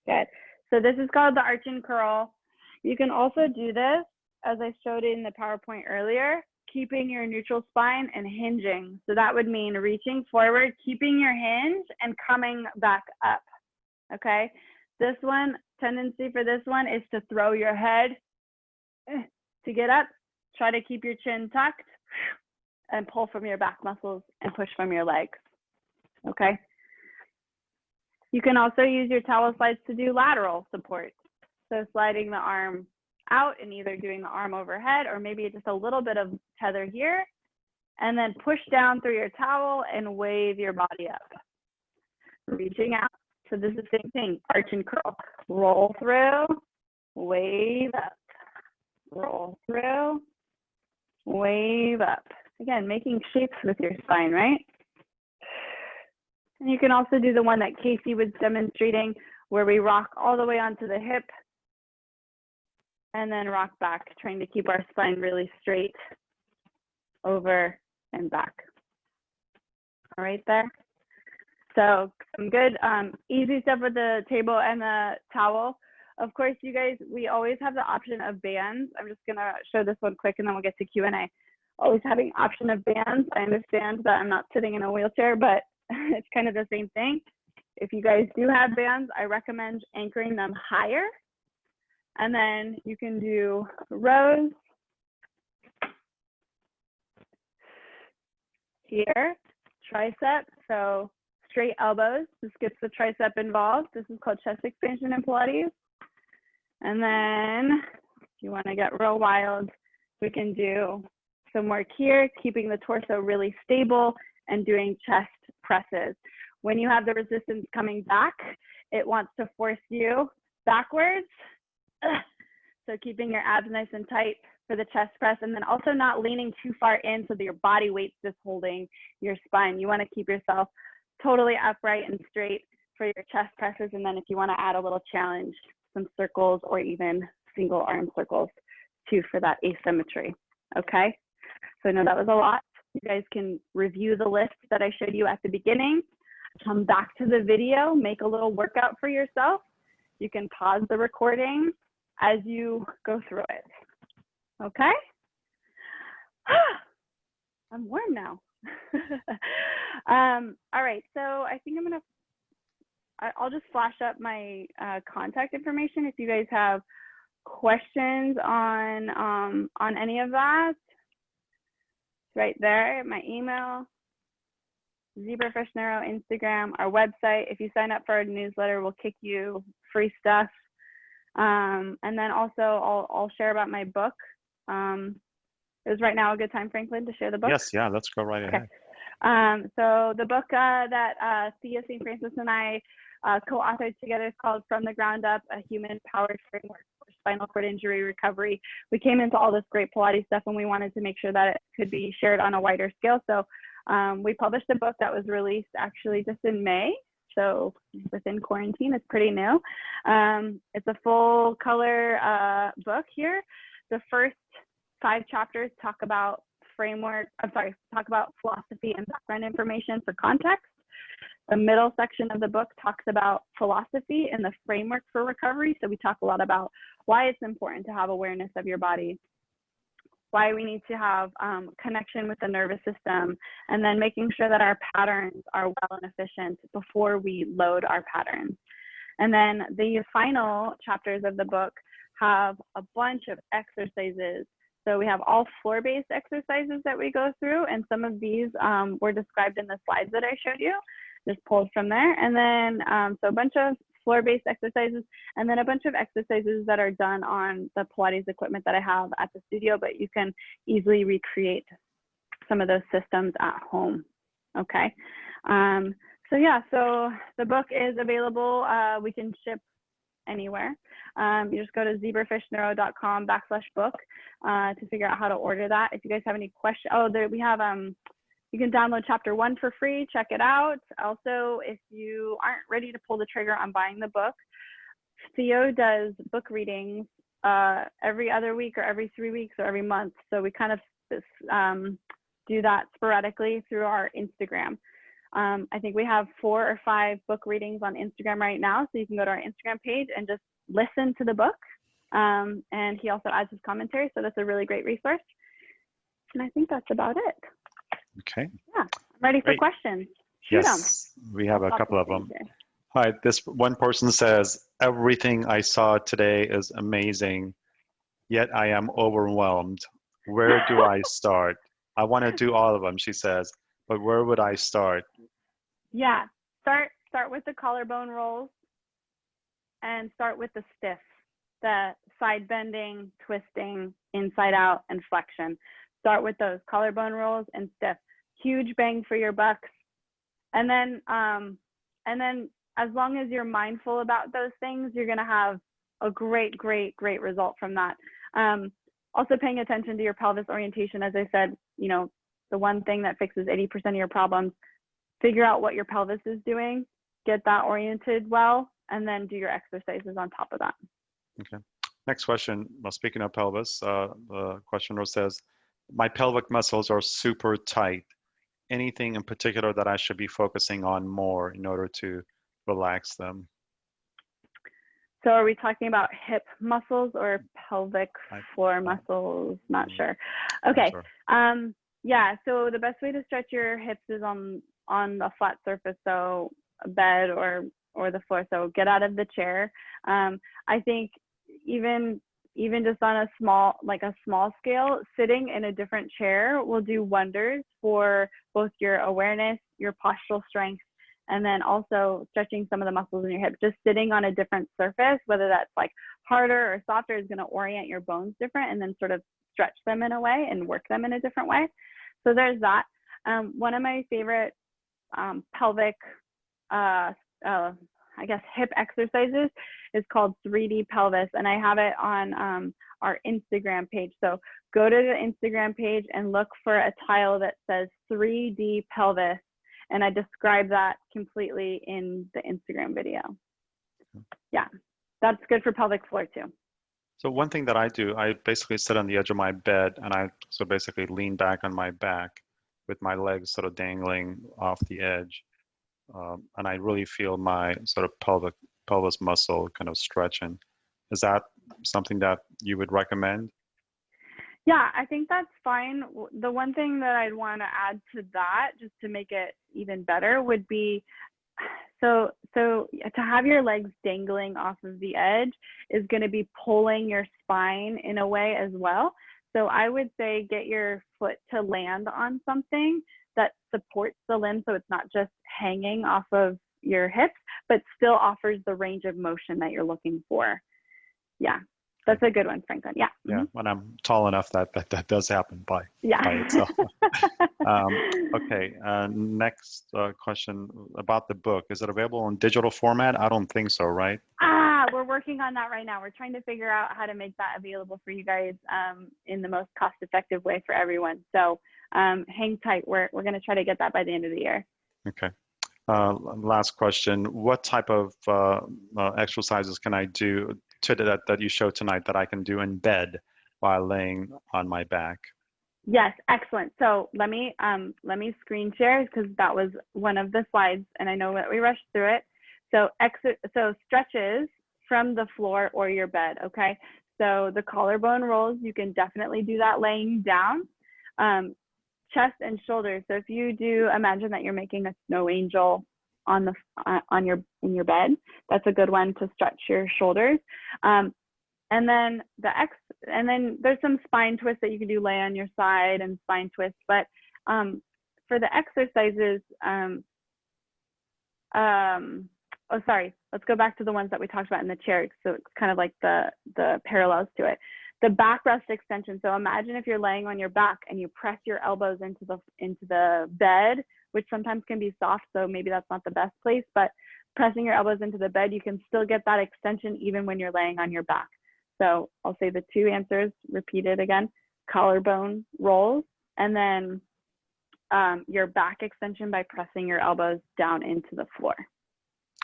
Good. So this is called the arch and curl. You can also do this, as I showed in the PowerPoint earlier, keeping your neutral spine and hinging. So that would mean reaching forward, keeping your hinge, and coming back up. Okay. This one, tendency for this one is to throw your head to get up. Try to keep your chin tucked and pull from your back muscles and push from your legs. Okay. You can also use your towel slides to do lateral support. So sliding the arm out and either doing the arm overhead or maybe just a little bit of tether here, and then push down through your towel and wave your body up. Reaching out. So this is the same thing, arch and curl. Roll through, wave up. Roll through, wave up. Again, making shapes with your spine, right? And you can also do the one that Casey was demonstrating, where we rock all the way onto the hip and then rock back, trying to keep our spine really straight over and back. All right there. So some good, easy stuff with the table and the towel. Of course, you guys, we always have the option of bands. I'm just gonna show this one quick and then we'll get to Q&A. Always having option of bands. I understand that I'm not sitting in a wheelchair, but it's kind of the same thing. If you guys do have bands, I recommend anchoring them higher. And then you can do rows here, tricep, so straight elbows. This gets the tricep involved. This is called chest expansion in Pilates. And then if you want to get real wild, we can do some work here, keeping the torso really stable and doing chest presses. When you have the resistance coming back, it wants to force you backwards. So keeping your abs nice and tight for the chest press, and then also not leaning too far in so that your body weight's just holding your spine. You want to keep yourself totally upright and straight for your chest presses. And then if you want to add a little challenge, some circles or even single arm circles too for that asymmetry. Okay, so I know that was a lot. You guys can review the list that I showed you at the beginning. Come back to the video, make a little workout for yourself. You can pause the recording as you go through it. Okay? I'm warm now. All right, so I think I'll just flash up my contact information if you guys have questions on any of that. It's right there, my email, Zebrafish Neuro, Instagram, our website. If you sign up for our newsletter, we'll kick you free stuff. And then also I'll share about my book. Is right now a good time, Franklin, to share the book? Yes, yeah, let's go right ahead. So the book that Thea St. Francis and I co-authored together is called From the Ground Up, A Human-Powered Framework for Spinal Cord Injury Recovery. We came into all this great Pilates stuff and we wanted to make sure that it could be shared on a wider scale. So we published a book that was released actually just in May. So within quarantine, it's pretty new. It's a full color book here. The first 5 chapters talk about talk about philosophy and background information for context. The middle section of the book talks about philosophy and the framework for recovery. So we talk a lot about why it's important to have awareness of your body, why we need to have connection with the nervous system, and then making sure that our patterns are well and efficient before we load our patterns. And then the final chapters of the book have a bunch of exercises. So we have all floor-based exercises that we go through, and some of these were described in the slides that I showed you, just pulled from there. And then, so a bunch of floor-based exercises, and then a bunch of exercises that are done on the Pilates equipment that I have at the studio, but you can easily recreate some of those systems at home, okay? So yeah, so the book is available. We can ship anywhere. You just go to zebrafishneuro.com/book to figure out how to order that. If you guys have any questions, we have, you can download chapter 1 for free, check it out. Also, if you aren't ready to pull the trigger on buying the book, Theo does book readings every other week or every 3 weeks or every month. So we kind of do that sporadically through our Instagram. I think we have 4 or 5 book readings on Instagram right now. So you can go to our Instagram page and just listen to the book. And he also adds his commentary. So that's a really great resource. And I think that's about it. Okay. Yeah, I'm ready for questions. Shoot Yes, we have a couple of them. Here. Hi, this one person says, everything I saw today is amazing, yet I am overwhelmed. Where do I start? I want to do all of them, she says, but where would I start? Yeah, start with the collarbone rolls and start with the stiff, the side bending, twisting, inside out, and flexion. Start with those collarbone rolls and stiff. Huge bang for your bucks. And then as long as you're mindful about those things, you're gonna have a great result from that. Also paying attention to your pelvis orientation. As I said, you know, the one thing that fixes 80% of your problems, figure out what your pelvis is doing, get that oriented well, and then do your exercises on top of that. Okay. Next question. Well, speaking of pelvis, the questioner says, my pelvic muscles are super tight anything in particular that I should be focusing on more in order to relax them? So are we talking about hip muscles or pelvic floor muscles? Not sure. Okay. Sure. Yeah, so the best way to stretch your hips is on a flat surface, so a bed or the floor. So get out of the chair. I think even just on a small scale, sitting in a different chair will do wonders for both your awareness, your postural strength, and then also stretching some of the muscles in your hip. Just sitting on a different surface, whether that's like harder or softer, is going to orient your bones different and then sort of stretch them in a way and work them in a different way. So there's that. One of my favorite pelvic, I guess, hip exercises is called 3D pelvis, and I have it on our Instagram page. So go to the Instagram page and look for a tile that says 3D pelvis, and I describe that completely in the Instagram video. Yeah, that's good for pelvic floor too. So one thing that I do, I basically sit on the edge of my bed, and I so basically lean back on my back with my legs sort of dangling off the edge. And I really feel my sort of pelvis muscle kind of stretching. Is that something that you would recommend? Yeah, I think that's fine. The one thing that I'd want to add to that, just to make it even better, would be so to have your legs dangling off of the edge is going to be pulling your spine in a way as well. So I would say get your foot to land on something that supports the limb, so it's not just hanging off of your hips, but still offers the range of motion that you're looking for. Yeah, that's a good one, Franklin. Yeah. Yeah, when I'm tall enough, that does happen by itself. Okay, next question about the book. Is it available in digital format? I don't think so, right? We're working on that right now. We're trying to figure out how to make that available for you guys in the most cost-effective way for everyone. So hang tight. We're going to try to get that by the end of the year. Okay. Last question. What type of exercises can I do that you showed tonight that I can do in bed while laying on my back? Yes, excellent. So let me screen share because that was one of the slides, and I know that we rushed through it. So stretches from the floor or your bed. Okay. So the collarbone rolls, you can definitely do that laying down. Chest and shoulders. So if you do imagine that you're making a snow angel in your bed, that's a good one to stretch your shoulders. And then there's some spine twists that you can do, lay on your side and spine twists. But for the exercises, let's go back to the ones that we talked about in the chair. So it's kind of like the parallels to it. The back rest extension. So imagine if you're laying on your back and you press your elbows into the bed, which sometimes can be soft, so maybe that's not the best place, but pressing your elbows into the bed, you can still get that extension even when you're laying on your back. So I'll say the two answers repeated again: collarbone rolls, and then your back extension by pressing your elbows down into the floor.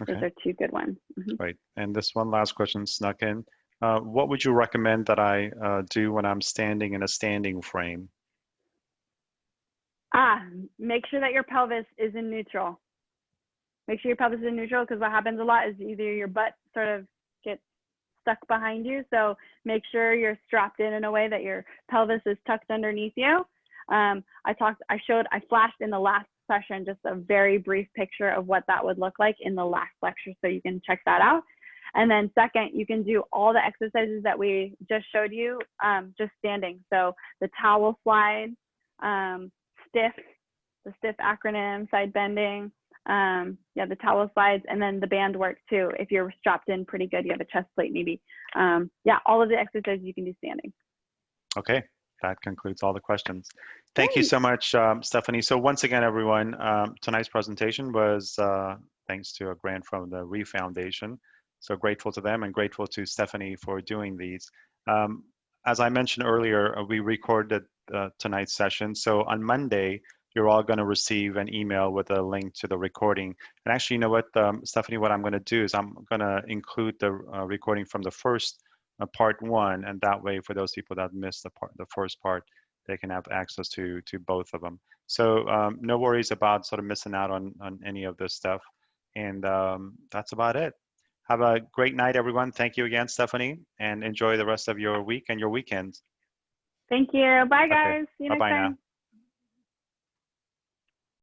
Okay. Those are two good ones. Mm-hmm. Right. And this one last question snuck in. What would you recommend that I do when I'm standing in a standing frame? Make sure that your pelvis is in neutral. Make sure your pelvis is in neutral, because what happens a lot is either your butt sort of gets stuck behind you. So make sure you're strapped in a way that your pelvis is tucked underneath you. I flashed in the last session just a very brief picture of what that would look like in the last lecture, so you can check that out. And then second, you can do all the exercises that we just showed you just standing. So the towel slide, the stiff acronym, side bending, the towel slides, and then the band work too. If you're strapped in pretty good, you have a chest plate maybe. All of the exercises you can do standing. Okay, that concludes all the questions. Thank you so much, Stephanie. So once again, everyone, tonight's presentation was thanks to a grant from the Re Foundation. So grateful to them and grateful to Stephanie for doing these. As I mentioned earlier, we recorded tonight's session. So on Monday, you're all going to receive an email with a link to the recording. And actually, you know what, Stephanie, what I'm going to do is I'm going to include the recording from the first part one. And that way, for those people that missed the first part, they can have access to both of them. So no worries about sort of missing out on any of this stuff. And that's about it. Have a great night, everyone. Thank you again, Stephanie, and enjoy the rest of your week and your weekend. Thank you. Bye, Okay. guys. See you next Bye-bye now. time.